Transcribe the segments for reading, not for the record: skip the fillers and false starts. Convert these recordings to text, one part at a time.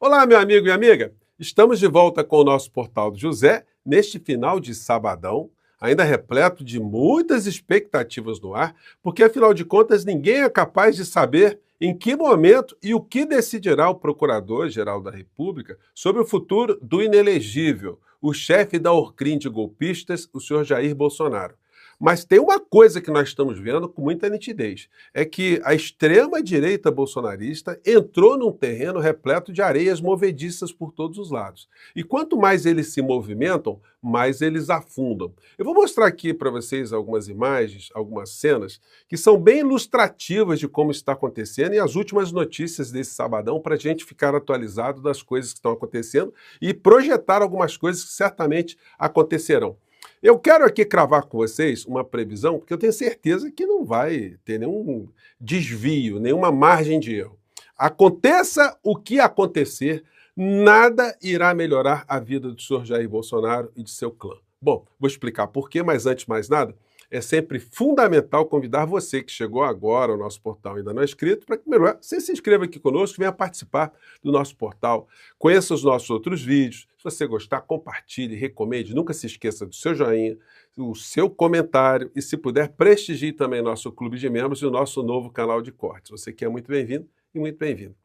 Olá, meu amigo e amiga! Estamos de volta com o nosso Portal do José, neste final de sabadão, ainda repleto de muitas expectativas no ar, porque afinal de contas ninguém é capaz de saber em que momento e o que decidirá o Procurador-Geral da República sobre o futuro do inelegível, o chefe da Orcrim de golpistas, o senhor Jair Bolsonaro. Mas tem uma coisa que nós estamos vendo com muita nitidez, é que a extrema-direita bolsonarista entrou num terreno repleto de areias movediças por todos os lados. E quanto mais eles se movimentam, mais eles afundam. Eu vou mostrar aqui para vocês algumas imagens, algumas cenas, que são bem ilustrativas de como está acontecendo e as últimas notícias desse sabadão para a gente ficar atualizado das coisas que estão acontecendo e projetar algumas coisas que certamente acontecerão. Eu quero aqui cravar com vocês uma previsão, porque eu tenho certeza que não vai ter nenhum desvio, nenhuma margem de erro. Aconteça o que acontecer, nada irá melhorar a vida do senhor Jair Bolsonaro e de seu clã. Bom, vou explicar por quê, mas antes de mais nada, é sempre fundamental convidar você que chegou agora ao nosso portal e ainda não é inscrito, para que melhor você se inscreva aqui conosco, venha participar do nosso portal, conheça os nossos outros vídeos. Se você gostar, compartilhe, recomende, nunca se esqueça do seu joinha, o seu comentário e, se puder, prestigie também nosso clube de membros e o nosso novo canal de cortes. Você que é muito bem-vindo e muito bem-vindo.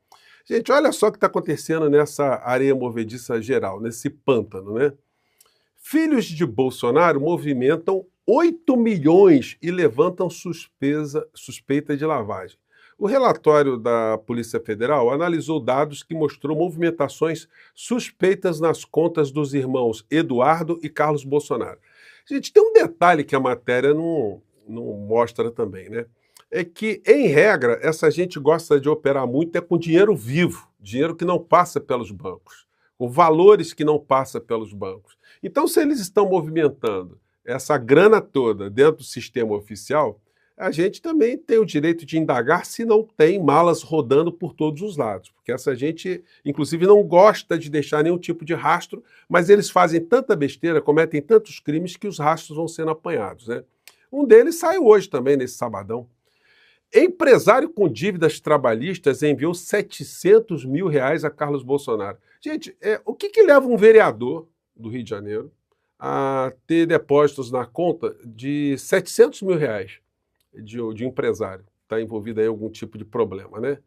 Gente, olha só o que está acontecendo nessa areia movediça geral, nesse pântano, né? Filhos de Bolsonaro movimentam 8 milhões e levantam suspeita de lavagem. O relatório da Polícia Federal analisou dados que mostrou movimentações suspeitas nas contas dos irmãos Eduardo e Carlos Bolsonaro. Gente, tem um detalhe que a matéria não mostra também, né? É que, em regra, essa gente gosta de operar muito com dinheiro vivo, dinheiro que não passa pelos bancos, com valores que não passam pelos bancos. Então, se eles estão movimentando essa grana toda dentro do sistema oficial, a gente também tem o direito de indagar se não tem malas rodando por todos os lados, porque essa gente, inclusive, não gosta de deixar nenhum tipo de rastro, mas eles fazem tanta besteira, cometem tantos crimes que os rastros vão sendo apanhados, né? Um deles saiu hoje também, nesse sabadão. Empresário com dívidas trabalhistas enviou 700 mil reais a Carlos Bolsonaro. Gente, o que leva um vereador do Rio de Janeiro a ter depósitos na conta de 700 mil reais de empresário? Está envolvido aí em algum tipo de problema, né?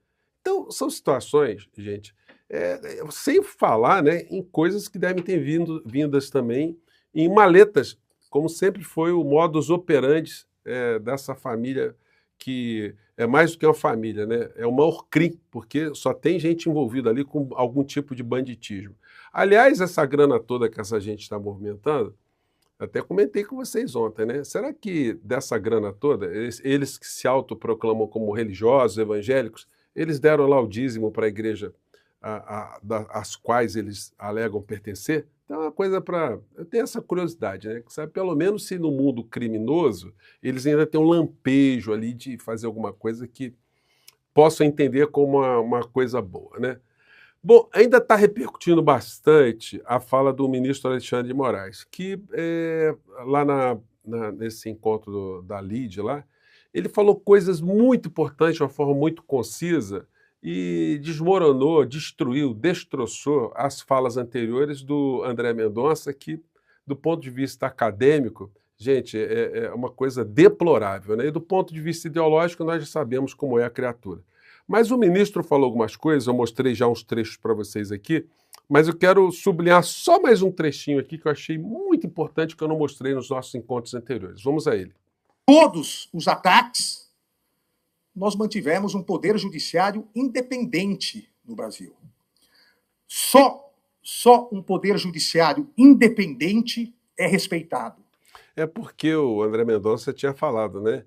Então, são situações, gente, sem falar, né, em coisas que devem ter vindas também em maletas, como sempre foi o modus operandi dessa família, que é mais do que uma família, né? É uma Orcrim, porque só tem gente envolvida ali com algum tipo de banditismo. Aliás, essa grana toda que essa gente está movimentando, até comentei com vocês ontem, né? Será que dessa grana toda, eles que se autoproclamam como religiosos, evangélicos, eles deram lá o dízimo para a igreja às quais eles alegam pertencer? Então é uma coisa para... Eu tenho essa curiosidade, né? Sabe, pelo menos se no mundo criminoso eles ainda têm um lampejo ali de fazer alguma coisa que possam entender como uma coisa boa, né? Bom, ainda está repercutindo bastante a fala do ministro Alexandre de Moraes, que lá nesse encontro da LIDE lá, ele falou coisas muito importantes de uma forma muito concisa e desmoronou, destruiu, destroçou as falas anteriores do André Mendonça, que, do ponto de vista acadêmico, gente, é uma coisa deplorável, né? E do ponto de vista ideológico, nós já sabemos como é a criatura. Mas o ministro falou algumas coisas, eu mostrei já uns trechos para vocês aqui, mas eu quero sublinhar só mais um trechinho aqui que eu achei muito importante, que eu não mostrei nos nossos encontros anteriores. Vamos a ele. Todos os ataques, nós mantivemos um poder judiciário independente no Brasil. Só um poder judiciário independente é respeitado. É porque o André Mendonça tinha falado, né,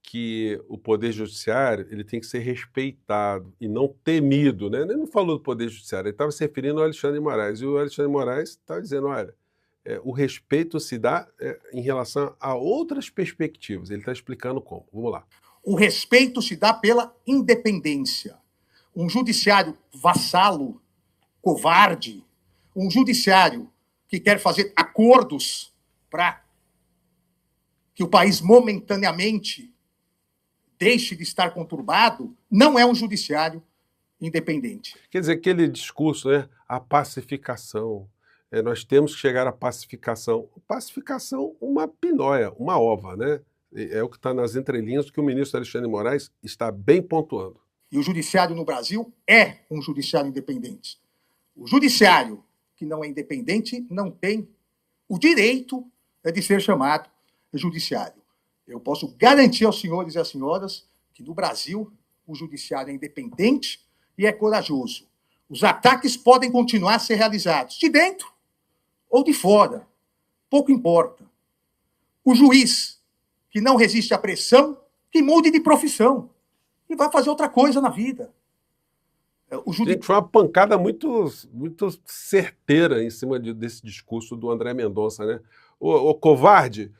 que o Poder Judiciário ele tem que ser respeitado e não temido, né? Ele não falou do Poder Judiciário, ele estava se referindo ao Alexandre de Moraes, e o Alexandre de Moraes estava dizendo, olha, o respeito se dá em relação a outras perspectivas. Ele está explicando como. Vamos lá. O respeito se dá pela independência. Um judiciário vassalo, covarde, um judiciário que quer fazer acordos para que o país momentaneamente deixe de estar conturbado, não é um judiciário independente. Quer dizer, aquele discurso, né? A pacificação. Nós temos que chegar à pacificação. Pacificação, uma pinóia, uma ova, né? É o que está nas entrelinhas que o ministro Alexandre de Moraes está bem pontuando. E o judiciário no Brasil é um judiciário independente. O judiciário que não é independente não tem o direito de ser chamado judiciário. Eu posso garantir aos senhores e às senhoras que no Brasil o judiciário é independente e é corajoso. Os ataques podem continuar a ser realizados de dentro ou de fora, pouco importa. O juiz que não resiste à pressão, que mude de profissão e vai fazer outra coisa na vida. Gente, foi uma pancada muito certeira em cima desse discurso do André Mendonça, né? O covarde,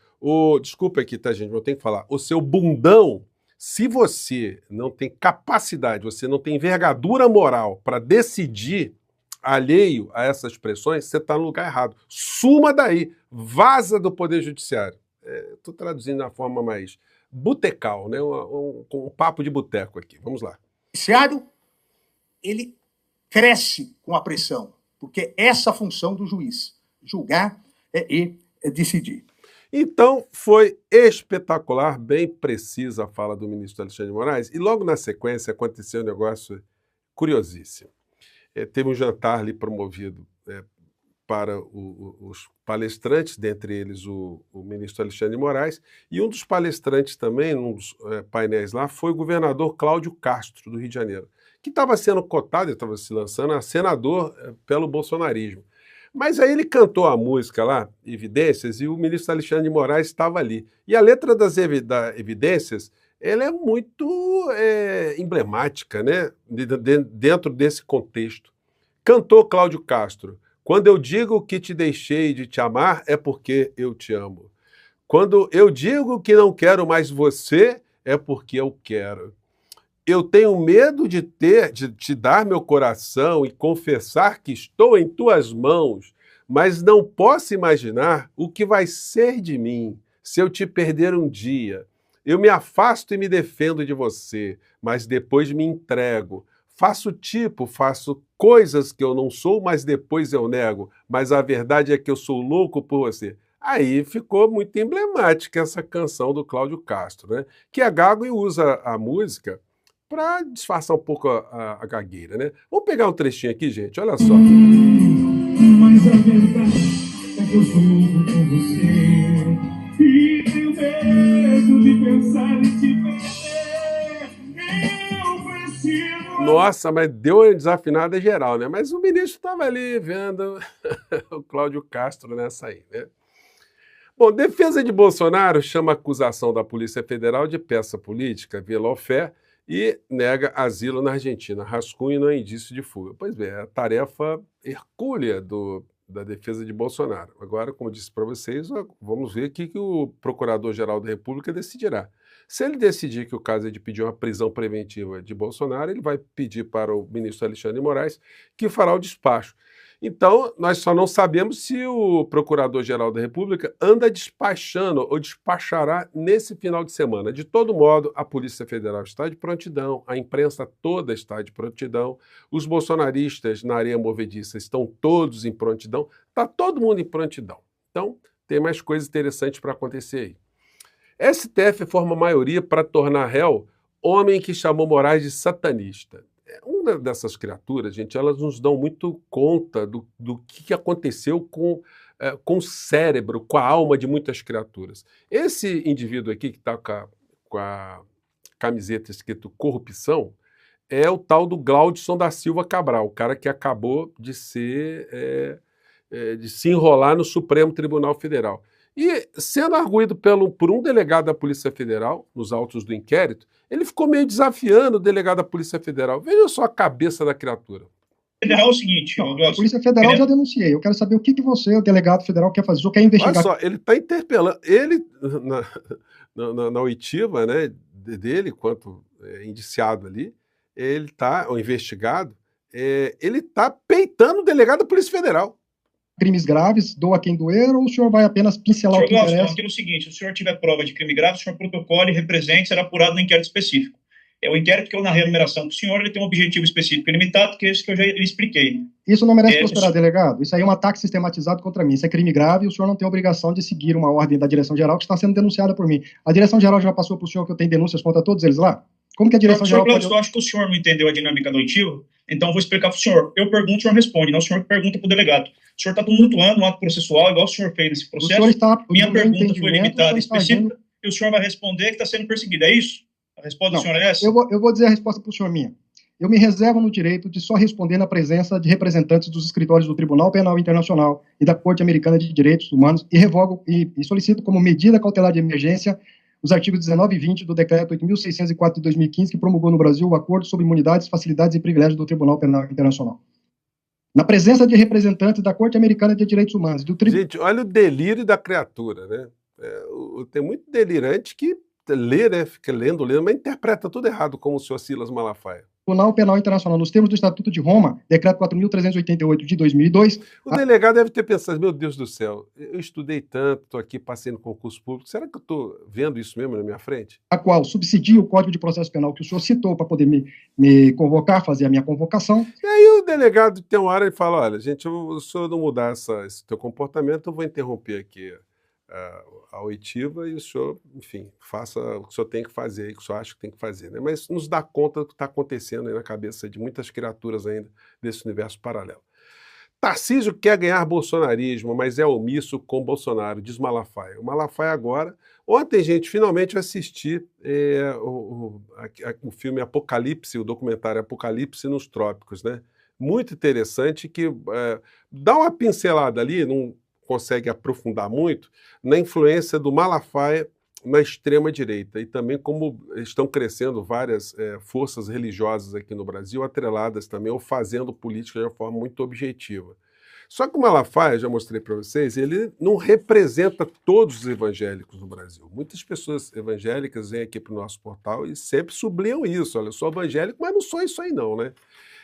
desculpa aqui, tá, gente? Eu tenho que falar. O seu bundão, se você não tem capacidade, você não tem envergadura moral para decidir alheio a essas pressões, você está no lugar errado. Suma daí, vaza do Poder Judiciário. Estou traduzindo da forma mais botecal, né? Um papo de boteco aqui. Vamos lá. O judiciário, ele cresce com a pressão, porque essa é a função do juiz, julgar e decidir. Então, foi espetacular, bem precisa a fala do ministro Alexandre de Moraes, e logo na sequência aconteceu um negócio curiosíssimo. Teve um jantar ali promovido para os palestrantes, dentre eles o ministro Alexandre de Moraes, e um dos palestrantes também, num dos painéis lá, foi o governador Cláudio Castro, do Rio de Janeiro, que estava sendo cotado, estava se lançando a senador pelo bolsonarismo. Mas aí ele cantou a música lá, Evidências, e o ministro Alexandre de Moraes estava ali. E a letra da Evidências, ela é muito emblemática, né? Dentro desse contexto. Cantou Cláudio Castro: quando eu digo que te deixei de te amar, é porque eu te amo. Quando eu digo que não quero mais você, é porque eu quero. Eu tenho medo de te dar meu coração e confessar que estou em tuas mãos, mas não posso imaginar o que vai ser de mim se eu te perder um dia. Eu me afasto e me defendo de você, mas depois me entrego. Faço coisas que eu não sou, mas depois eu nego. Mas a verdade é que eu sou louco por você. Aí ficou muito emblemática essa canção do Cláudio Castro, né? Que a gago e usa a música para disfarçar um pouco a gagueira, né? Vamos pegar um trechinho aqui, gente, olha só. Mas a verdade é que eu sou louco com você e tenho medo de pensar em te perder. Eu preciso... Nossa, mas deu uma desafinada geral, né? Mas o ministro estava ali vendo o Cláudio Castro nessa aí, né? Bom, defesa de Bolsonaro chama a acusação da Polícia Federal de peça política via lawfare e nega asilo na Argentina. Rascunho não é indício de fuga. Pois bem, é a tarefa hercúlea da defesa de Bolsonaro. Agora, como disse para vocês, vamos ver o que o Procurador-Geral da República decidirá. Se ele decidir que o caso é de pedir uma prisão preventiva de Bolsonaro, ele vai pedir para o ministro Alexandre de Moraes, que fará o despacho. Então, nós só não sabemos se o Procurador-Geral da República anda despachando ou despachará nesse final de semana. De todo modo, a Polícia Federal está de prontidão, a imprensa toda está de prontidão, os bolsonaristas na areia movediça estão todos em prontidão, está todo mundo em prontidão. Então, tem mais coisas interessantes para acontecer aí. STF forma maioria para tornar réu homem que chamou Moraes de satanista. Uma dessas criaturas, gente, elas nos dão muito conta do que aconteceu com o cérebro, com a alma de muitas criaturas. Esse indivíduo aqui que está com a camiseta escrito corrupção é o tal do Glaudson da Silva Cabral, o cara que acabou de se enrolar no Supremo Tribunal Federal. E, sendo arguído por um delegado da Polícia Federal, nos autos do inquérito, ele ficou meio desafiando o delegado da Polícia Federal. Veja só a cabeça da criatura. É o seguinte... A Polícia Federal já denunciei. Eu quero saber o que você, o delegado federal, quer fazer. O senhor quer investigar... Olha só, ele está interpelando. Ele, na oitiva, né, dele, quanto indiciado ali, ele está, ou investigado, ele está peitando o delegado da Polícia Federal. Crimes graves, doa quem doer, ou o senhor vai apenas pincelar o que interessa? Aqui no seguinte, se o senhor tiver prova de crime grave, o senhor protocola e represente, será apurado no inquérito específico. O inquérito que eu narrei a numeração para o senhor, ele tem um objetivo específico e limitado, que é esse que eu já expliquei. Isso não merece prosperar, delegado. Isso aí é um ataque sistematizado contra mim. Isso é crime grave e o senhor não tem obrigação de seguir uma ordem da direção-geral que está sendo denunciada por mim. A direção-geral já passou para o senhor que eu tenho denúncias contra todos eles lá? Como que a direção-geral pode... Eu acho que o senhor não entendeu a dinâmica do oitiva, então eu vou explicar para o senhor. Eu pergunto, o senhor responde, não o senhor que pergunta para o delegado. O senhor está tumultuando um ato processual, igual o senhor fez nesse processo. O senhor está... Minha pergunta foi limitada e específica, e o senhor vai responder que está sendo perseguido. É isso? A resposta do senhor é essa? Eu vou dizer a resposta para o senhor minha. Eu me reservo no direito de só responder na presença de representantes dos escritórios do Tribunal Penal Internacional e da Corte Americana de Direitos Humanos e revogo e solicito como medida cautelar de emergência os artigos 19 e 20 do Decreto 8.604 de 2015, que promulgou no Brasil o Acordo sobre Imunidades, Facilidades e Privilégios do Tribunal Penal Internacional. Na presença de representantes da Corte Americana de Direitos Humanos. Gente, olha o delírio da criatura, né? Tem muito delirante que lê, né? Fica lendo, mas interpreta tudo errado, como o senhor Silas Malafaia. Tribunal Penal Internacional, nos termos do Estatuto de Roma, Decreto 4.388 de 2002... O delegado deve ter pensado, meu Deus do céu, eu estudei tanto, estou aqui, passei no concurso público, será que eu estou vendo isso mesmo na minha frente? A qual subsidia o Código de Processo Penal que o senhor citou para poder me convocar, fazer a minha convocação. E aí o delegado tem uma hora e fala, olha, gente, se o senhor não mudar esse teu comportamento, eu vou interromper aqui a oitiva e o senhor, enfim, faça o que o senhor tem que fazer aí, o que o senhor acha que tem que fazer, né? Mas nos dá conta do que está acontecendo aí na cabeça de muitas criaturas ainda desse universo paralelo. Tarcísio quer ganhar bolsonarismo, mas é omisso com Bolsonaro, diz Malafaia. O Malafaia agora... Ontem, gente, finalmente eu assisti o filme Apocalipse, o documentário Apocalipse nos Trópicos, né? Muito interessante, que dá uma pincelada ali, não consegue aprofundar muito, na influência do Malafaia na extrema-direita e também como estão crescendo várias forças religiosas aqui no Brasil, atreladas também ou fazendo política de uma forma muito objetiva. Só que o Malafaia, já mostrei para vocês, ele não representa todos os evangélicos no Brasil. Muitas pessoas evangélicas vêm aqui para o nosso portal e sempre sublinham isso. Olha, eu sou evangélico, mas não sou isso aí não, né?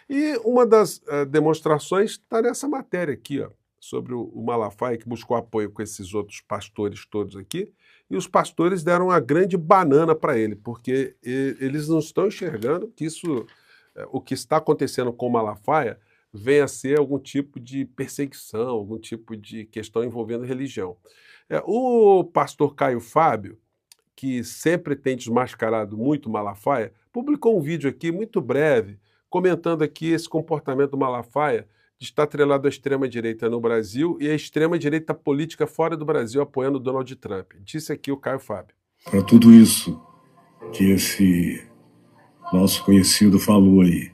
E uma das demonstrações está nessa matéria aqui, ó, sobre o Malafaia, que buscou apoio com esses outros pastores todos aqui, e os pastores deram uma grande banana para ele, porque eles não estão enxergando que isso, o que está acontecendo com o Malafaia, venha a ser algum tipo de perseguição, algum tipo de questão envolvendo religião. O pastor Caio Fábio, que sempre tem desmascarado muito Malafaia, publicou um vídeo aqui muito breve, comentando aqui esse comportamento do Malafaia, de estar atrelado à extrema-direita no Brasil e à extrema-direita política fora do Brasil apoiando Donald Trump. Disse aqui o Caio Fábio. Para tudo isso que esse nosso conhecido falou aí.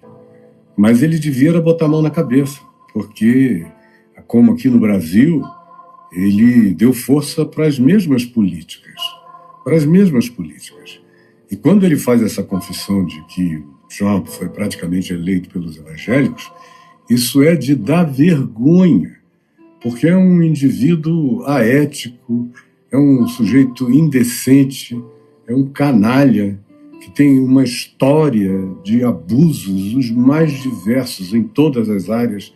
Mas ele devia botar a mão na cabeça, porque, como aqui no Brasil, ele deu força para as mesmas políticas. Para as mesmas políticas. E quando ele faz essa confissão de que Trump foi praticamente eleito pelos evangélicos, isso é de dar vergonha, porque é um indivíduo aético, é um sujeito indecente, é um canalha que tem uma história de abusos os mais diversos em todas as áreas,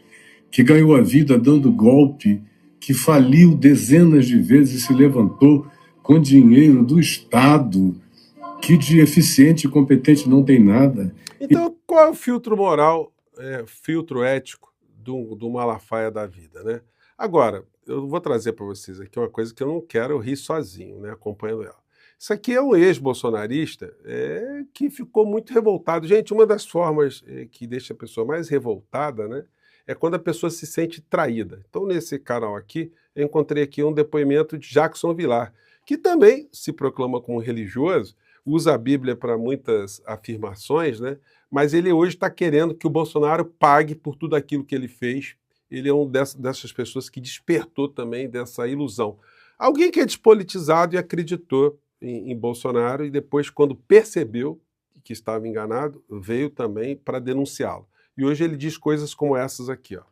que ganhou a vida dando golpe, que faliu dezenas de vezes e se levantou com dinheiro do Estado, que de eficiente e competente não tem nada. Então, qual é o filtro moral, filtro ético do Malafaia da vida, né? Agora, eu vou trazer para vocês aqui uma coisa que eu não quero rir sozinho, né, acompanhando ela. Isso aqui é um ex-bolsonarista que ficou muito revoltado. Gente, uma das formas que deixa a pessoa mais revoltada, né, é quando a pessoa se sente traída. Então, nesse canal aqui, eu encontrei aqui um depoimento de Jackson Villar, que também se proclama como religioso, usa a Bíblia para muitas afirmações, né? Mas ele hoje está querendo que o Bolsonaro pague por tudo aquilo que ele fez. Ele é uma dessas pessoas que despertou também dessa ilusão. Alguém que é despolitizado e acreditou em Bolsonaro e depois, quando percebeu que estava enganado, veio também para denunciá-lo. E hoje ele diz coisas como essas aqui, ó.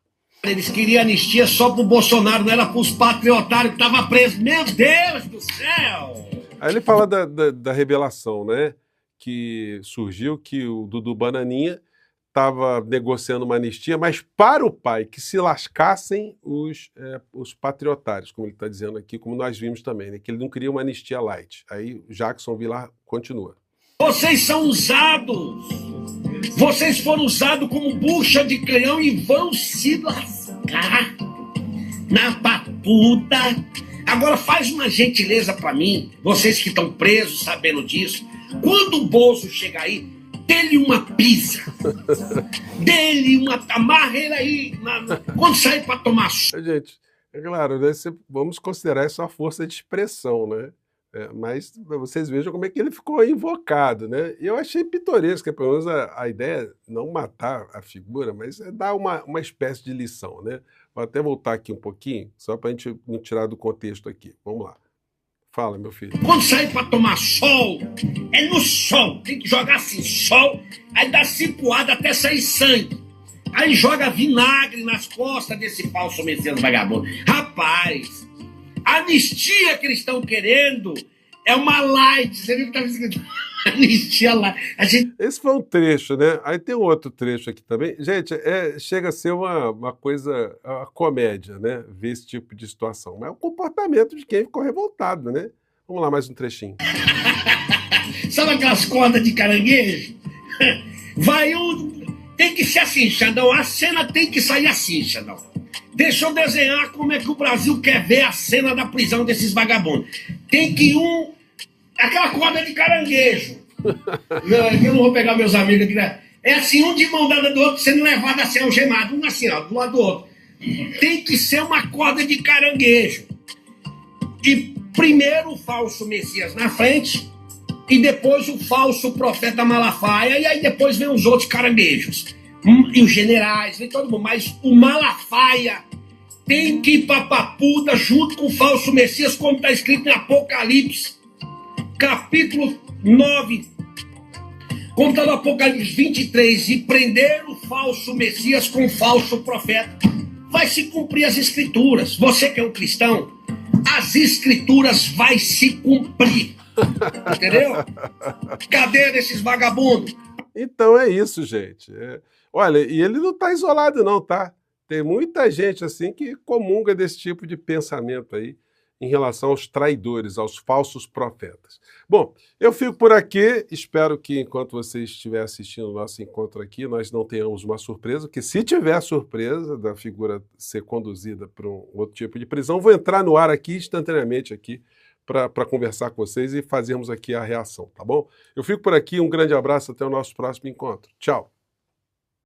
Eles queriam anistia só pro Bolsonaro, não era pros patriotários que estavam presos. Meu Deus do céu! Aí ele fala da revelação, né? Que surgiu que o Dudu Bananinha estava negociando uma anistia, mas para o pai, que se lascassem os patriotários, como ele está dizendo aqui, como nós vimos também, né? Que ele não queria uma anistia light. Aí Jackson Villar continua. Vocês são usados. Vocês foram usados como bucha de canhão e vão se lascar na papuda. Agora faz uma gentileza pra mim, vocês que estão presos sabendo disso. Quando o Bozo chegar aí, dê-lhe uma pizza. Dê-lhe uma... Amarra ele aí. Quando sair pra tomar... Gente, é claro, né, vamos considerar isso uma força de expressão, né? Mas vocês vejam como é que ele ficou invocado, né? E eu achei pitoresca, pelo menos a ideia, não matar a figura, mas é dar uma espécie de lição, né? Vou até voltar aqui um pouquinho, só para a gente não tirar do contexto aqui. Vamos lá. Fala, meu filho. Quando sair para tomar sol, é no sol. Tem que jogar assim, sol, aí dá cipuada até sair sangue. Aí joga vinagre nas costas desse falso messias vagabundo. Rapaz, a anistia que eles estão querendo é uma light. Você viu que estava escrito? Anistia lá. Esse foi um trecho, né? Aí tem um outro trecho aqui também. Gente, chega a ser uma coisa, uma comédia, né? Ver esse tipo de situação. Mas é o comportamento de quem ficou revoltado, né? Vamos lá, mais um trechinho. Sabe aquelas cordas de caranguejo? Tem que ser assim, Xandão. A cena tem que sair assim, Xandão. Deixa eu desenhar como é que o Brasil quer ver a cena da prisão desses vagabundos. Tem que aquela corda de caranguejo. Eu não vou pegar meus amigos aqui, né? É assim, um de mão dada do outro, sendo levado assim, algemado, um assim, ó, do lado do outro. Tem que ser uma corda de caranguejo. E primeiro o falso Messias na frente, e depois o falso profeta Malafaia, e aí depois vem os outros caranguejos. E os generais, vem todo mundo. Mas o Malafaia tem que ir pra papuda junto com o falso Messias, como está escrito em Apocalipse, capítulo 9, como está no Apocalipse 23, e prender o falso Messias com o falso profeta. Vai se cumprir as escrituras. Você que é um cristão, as escrituras vai se cumprir. Entendeu? Cadê desses vagabundos? Então é isso, gente. Olha, e ele não está isolado não, tá? Tem muita gente assim que comunga desse tipo de pensamento aí em relação aos traidores, aos falsos profetas. Bom, eu fico por aqui, espero que enquanto você estiver assistindo o nosso encontro aqui, nós não tenhamos uma surpresa, porque se tiver surpresa da figura ser conduzida para um outro tipo de prisão, vou entrar no ar aqui instantaneamente aqui para conversar com vocês e fazermos aqui a reação, tá bom? Eu fico por aqui, um grande abraço, até o nosso próximo encontro. Tchau!